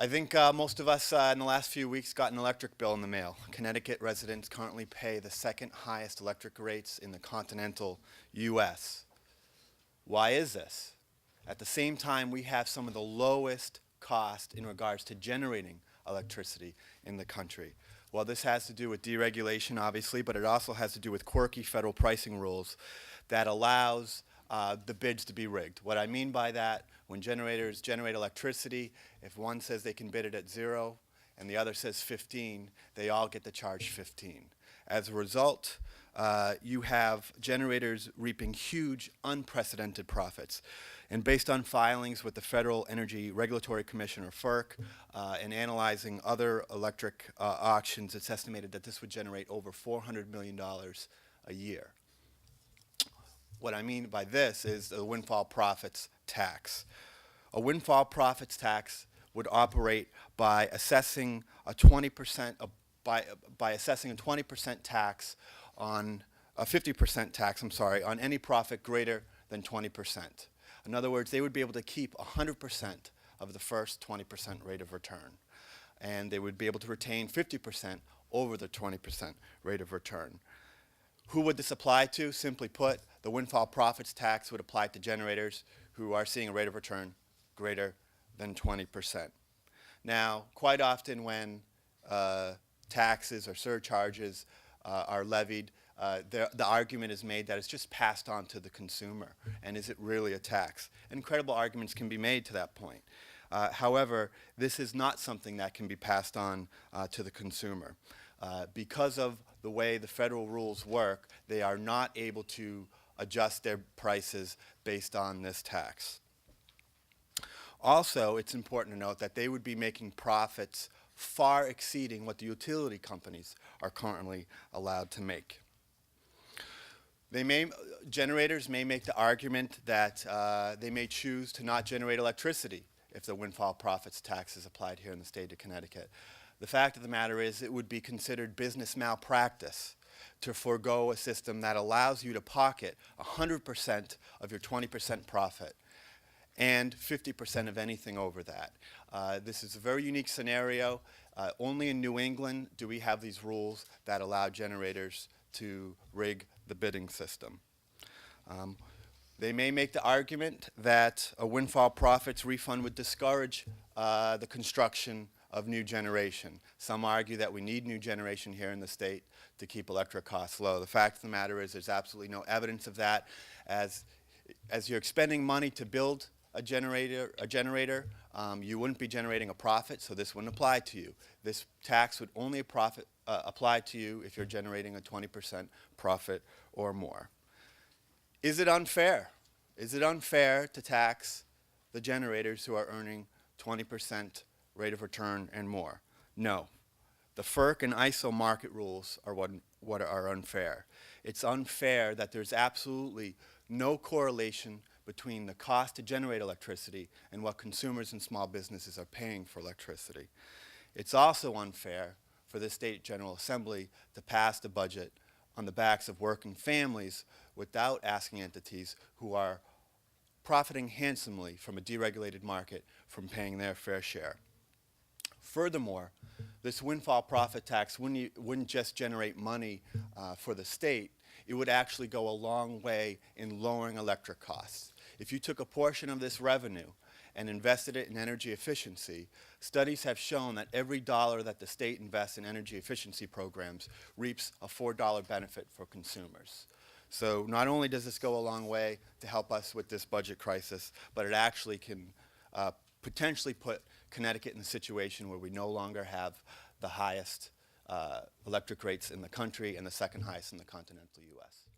I think most of us in the last few weeks got an electric bill in the mail. Connecticut residents currently pay the second highest electric rates in the continental U.S. Why is this? At the same time, we have some of the lowest cost in regards to generating electricity in the country. Well, this has to do with deregulation, obviously, but it also has to do with quirky federal pricing rules that allows the bids to be rigged. What I mean by that, when generators generate electricity, if one says they can bid it at 0 and the other says 15, they all get to charge 15. As a result, you have generators reaping huge, unprecedented profits. And based on filings with the Federal Energy Regulatory Commission, or FERC, and analyzing other electric auctions, it's estimated that this would generate over $400 million a year. What I mean by this is the windfall profits tax. A windfall profits tax would operate by assessing a 20% by assessing a 20% tax on a 50% tax, on any profit greater than 20%. In other words, they would be able to keep 100% of the first 20% rate of return, and they would be able to retain 50% over the 20% rate of return. Who would this apply to? Simply put, the windfall profits tax would apply to generators who are seeing a rate of return greater than 20%. Now, quite often when taxes or surcharges are levied, the argument is made that it's just passed on to the consumer, and is it really a tax? Incredible arguments can be made to that point. However, this is not something that can be passed on to the consumer. Because of the way the federal rules work, they are not able to adjust their prices based on this tax. Also, it's important to note that they would be making profits far exceeding what the utility companies are currently allowed to make. Generators may make the argument that they may choose to not generate electricity if the windfall profits tax is applied here in the state of Connecticut. The fact of the matter is it would be considered business malpractice to forego a system that allows you to pocket 100% of your 20% profit and 50% of anything over that. This is a very unique scenario. Only in New England do we have these rules that allow generators to rig the bidding system. They may make the argument that a windfall profits refund would discourage the construction of new generation. Some argue that we need new generation here in the state to keep electric costs low. The fact of the matter is there's absolutely no evidence of that. As you're expending money to build a generator, you wouldn't be generating a profit, so this wouldn't apply to you. This tax would only apply to you if you're generating a 20% profit or more. Is it unfair? Is it unfair to tax the generators who are earning 20% rate of return and more? No. The FERC and ISO market rules are what are unfair. It's unfair that there's absolutely no correlation between the cost to generate electricity and what consumers and small businesses are paying for electricity. It's also unfair for the State General Assembly to pass the budget on the backs of working families without asking entities who are profiting handsomely from a deregulated market from paying their fair share. Furthermore, this windfall profit tax wouldn't just generate money for the state, it would actually go a long way in lowering electric costs. If you took a portion of this revenue and invested it in energy efficiency, studies have shown that every dollar that the state invests in energy efficiency programs reaps a $4 benefit for consumers. So not only does this go a long way to help us with this budget crisis, but it actually can potentially put Connecticut in a situation where we no longer have the highest electric rates in the country and the second highest in the continental U.S.